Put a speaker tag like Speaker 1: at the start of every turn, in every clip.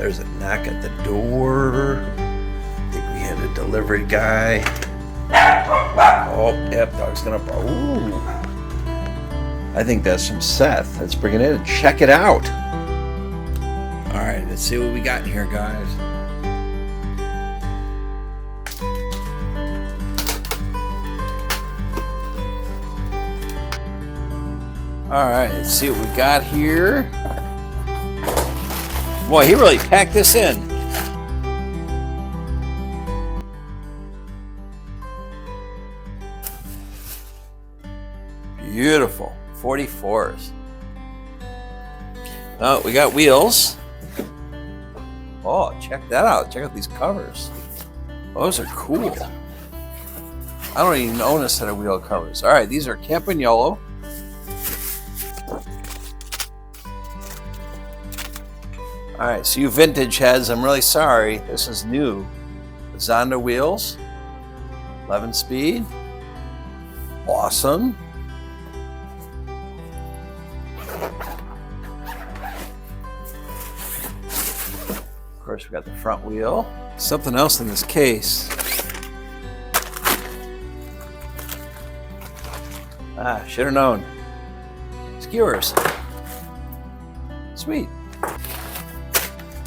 Speaker 1: there's a knock at the door. I think we had a delivery guy. Oh, yep, dog's gonna. Ooh. I think that's from Seth. Let's bring it in and check it out. All right, let's see what we got in here, guys. All right, let's see what we got here. Boy, he really packed this in. Beautiful, 44s. Oh, we got wheels. Oh, check that out. Check out these covers. Those are cool. I don't even own a set of wheel covers. All right, these are Campagnolo. All right, so you vintage heads, I'm really sorry. This is new. Zonda wheels, 11 speed. Awesome. Of course, we got the front wheel. Something else in this case. Ah, should have known. Skewers. Sweet.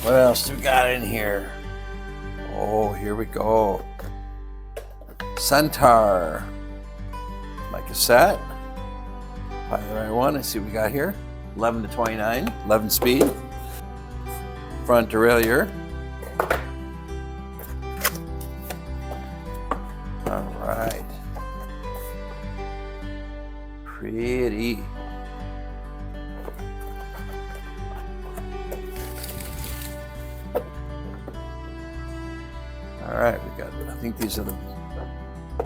Speaker 1: What else do we got in here? Oh, here we go. Centaur. My cassette. Probably the right one. Let's see what we got here. 11 to 29, 11 speed. Front derailleur. All right. Pretty. All right, we got, I think these are the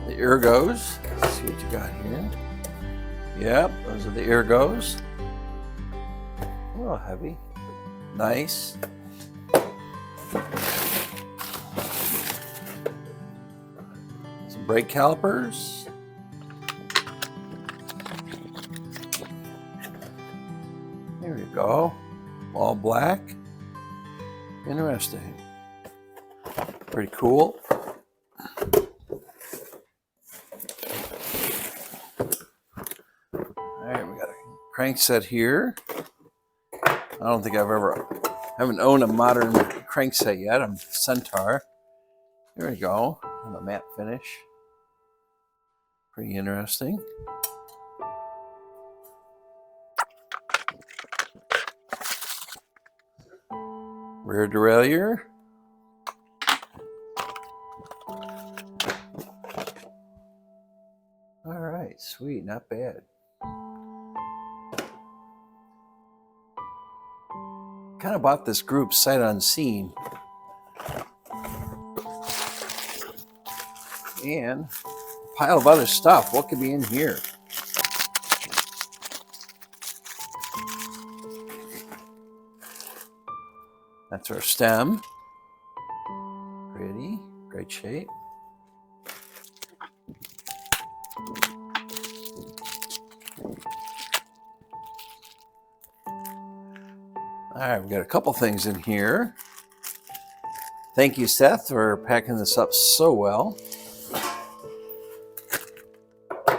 Speaker 1: ergos. Let's see what you got here. Yep, those are the ergos. A little heavy. Nice. Some brake calipers. There we go. All black. Interesting. Pretty cool. All right, we got a crankset here. I don't think haven't owned a modern crankset yet. I'm Centaur. There we go. On a matte finish. Pretty interesting. Rear derailleur. All right, sweet, not bad. Kind of bought this group sight unseen. And a pile of other stuff. What could be in here? That's our stem. Pretty, great shape. All right, we got a couple things in here. Thank you, Seth, for packing this up so well. I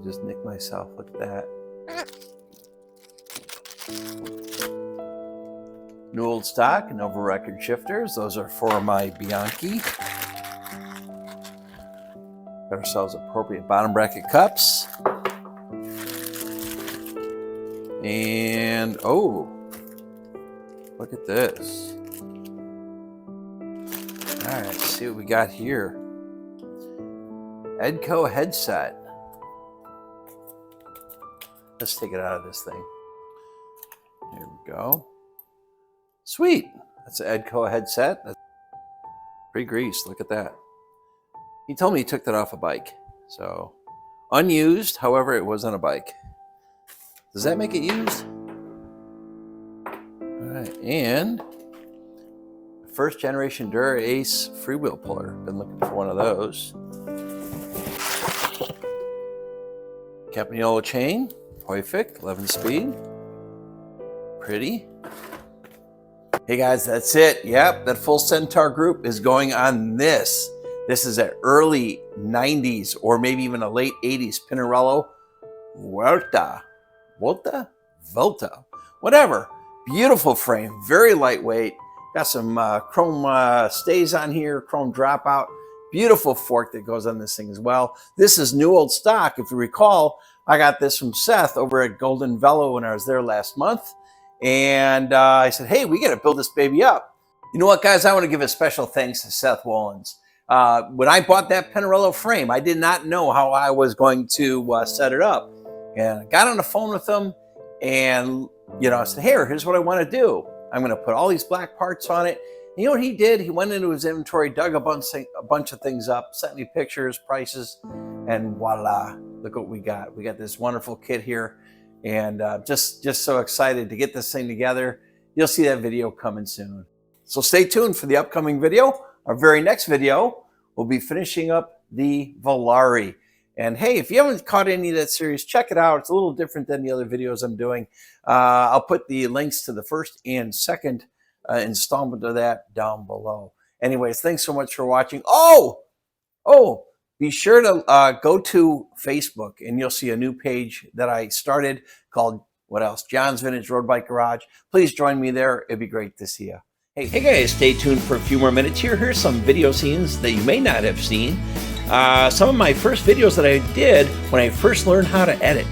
Speaker 1: just nicked myself. Look at that. New old stock and over record shifters. Those are for my Bianchi. Got ourselves appropriate bottom bracket cups. And, oh, look at this. All right, let's see what we got here. Edco headset. Let's take it out of this thing. Here we go. Sweet. That's an Edco headset. That's pre-greased. Look at that. He told me he took that off a bike. So, unused. However, it was on a bike. Does that make it used? All right, and first generation Dura Ace freewheel puller. Been looking for one of those. Campagnolo chain, perfect, 11 speed. Pretty. Hey guys, that's it. Yep, that full Centaur group is going on this. This is an early 90s or maybe even a late 80s Pinarello Volta, whatever. Beautiful frame, very lightweight. Got some chrome stays on here, chrome dropout. Beautiful fork that goes on this thing as well. This is new old stock. If you recall, I got this from Seth over at Golden Velo when I was there last month. And I said, hey, we got to build this baby up. You know what, guys? I want to give a special thanks to Seth Wollins. When I bought that Pinarello frame, I did not know how I was going to set it up. And I got on the phone with him and, I said, hey, here's what I want to do. I'm going to put all these black parts on it. And you know what he did? He went into his inventory, dug a bunch of things up, sent me pictures, prices, and voila, look what we got. We got this wonderful kit here. And just so excited to get this thing together. You'll see that video coming soon. So stay tuned for the upcoming video. Our very next video, we'll be finishing up the Volare. And hey, if you haven't caught any of that series, check it out. It's a little different than the other videos I'm doing. I'll put the links to the first and second installment of that down below. Anyways, thanks so much for watching. Oh, be sure to go to Facebook and you'll see a new page that I started called, what else? John's Vintage Road Bike Garage. Please join me there. It'd be great to see you. Hey guys, stay tuned for a few more minutes here. Here's some video scenes that you may not have seen. Some of my first videos that I did when I first learned how to edit.